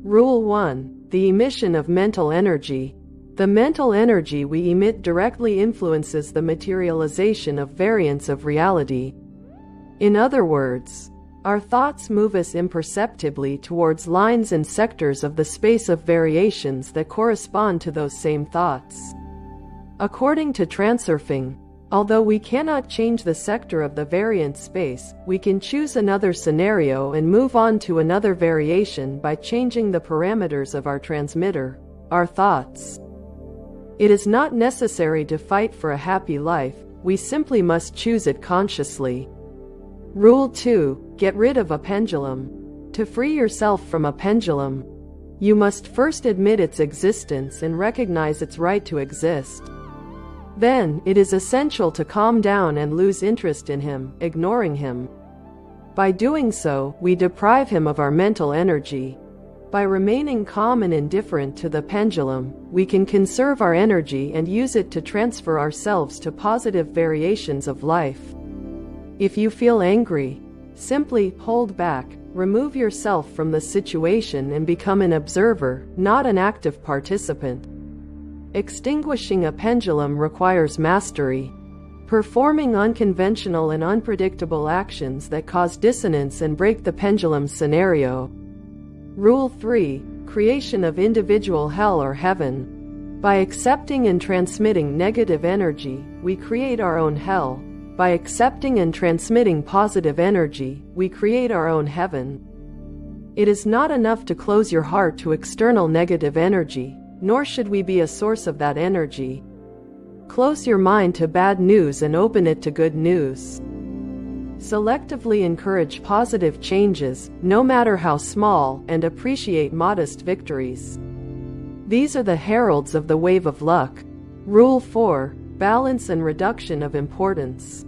Rule 1. The emission of mental energy. The mental energy we emit directly influences the materialization of variants of reality. In other words, our thoughts move us imperceptibly towards lines and sectors of the space of variations that correspond to those same thoughts. According to Transurfing, although we cannot change the sector of the variant space, we can choose another scenario and move on to another variation by changing the parameters of our transmitter, our thoughts. It is not necessary to fight for a happy life, we simply must choose it consciously. Rule 2. Get rid of a pendulum. To free yourself from a pendulum, you must first admit its existence and recognize its right to exist. Then, it is essential to calm down and lose interest in him, ignoring him. By doing so, we deprive him of our mental energy. By remaining calm and indifferent to the pendulum, we can conserve our energy and use it to transfer ourselves to positive variations of life. If you feel angry, simply hold back, remove yourself from the situation and become an observer, not an active participant. Extinguishing a pendulum requires mastery. Performing unconventional and unpredictable actions that cause dissonance and break the pendulum scenario. Rule 3. Creation of individual hell or heaven. By accepting and transmitting negative energy, we create our own hell. By accepting and transmitting positive energy, we create our own heaven. It is not enough to close your heart to external negative energy, nor should we be a source of that energy. Close your mind to bad news and open it to good news. Selectively encourage positive changes, no matter how small, and appreciate modest victories. These are the heralds of the wave of luck. Rule 4. Balance and reduction of importance.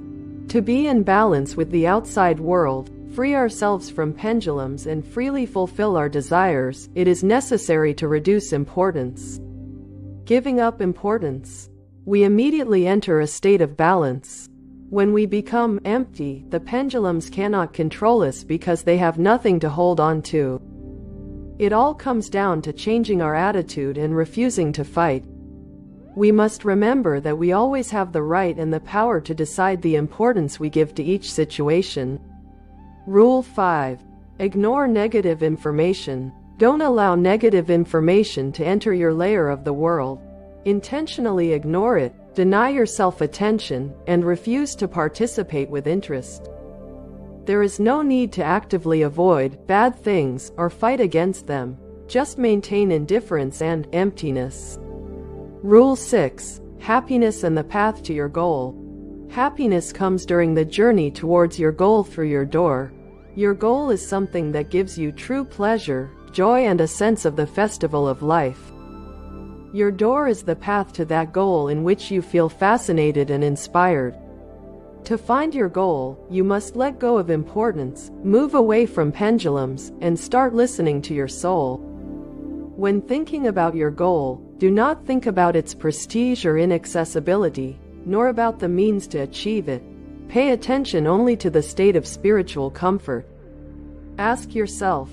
To be in balance with the outside world, free ourselves from pendulums and freely fulfill our desires, it is necessary to reduce importance. Giving up importance. We immediately enter a state of balance. When we become empty, the pendulums cannot control us because they have nothing to hold on to. It all comes down to changing our attitude and refusing to fight. We must remember that we always have the right and the power to decide the importance we give to each situation. Rule 5. Ignore negative information. Don't allow negative information to enter your layer of the world. Intentionally ignore it, deny yourself attention, and refuse to participate with interest. There is no need to actively avoid bad things or fight against them. Just maintain indifference and emptiness. Rule 6. Happiness and the path to your goal. Happiness comes during the journey towards your goal through your door. Your goal is something that gives you true pleasure, joy, and a sense of the festival of life. Your door is the path to that goal in which you feel fascinated and inspired. To find your goal, you must let go of importance, move away from pendulums, and start listening to your soul. When thinking about your goal, do not think about its prestige or inaccessibility, nor about the means to achieve it. Pay attention only to the state of spiritual comfort. Ask yourself,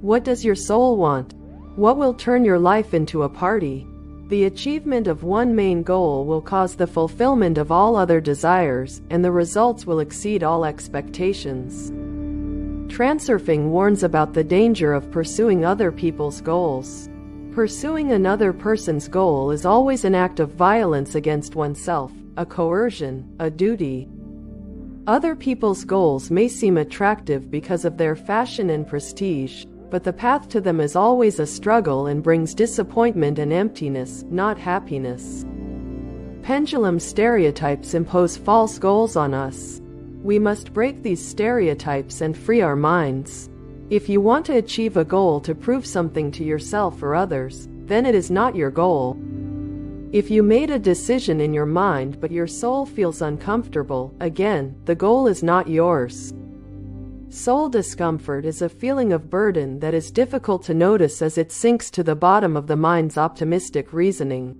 what does your soul want? What will turn your life into a party? The achievement of one main goal will cause the fulfillment of all other desires, and the results will exceed all expectations. Transurfing warns about the danger of pursuing other people's goals. Pursuing another person's goal is always an act of violence against oneself, a coercion, a duty. Other people's goals may seem attractive because of their fashion and prestige, but the path to them is always a struggle and brings disappointment and emptiness, not happiness. Pendulum stereotypes impose false goals on us. We must break these stereotypes and free our minds. If you want to achieve a goal to prove something to yourself or others, then it is not your goal. If you made a decision in your mind but your soul feels uncomfortable, again, the goal is not yours. Soul discomfort is a feeling of burden that is difficult to notice as it sinks to the bottom of the mind's optimistic reasoning.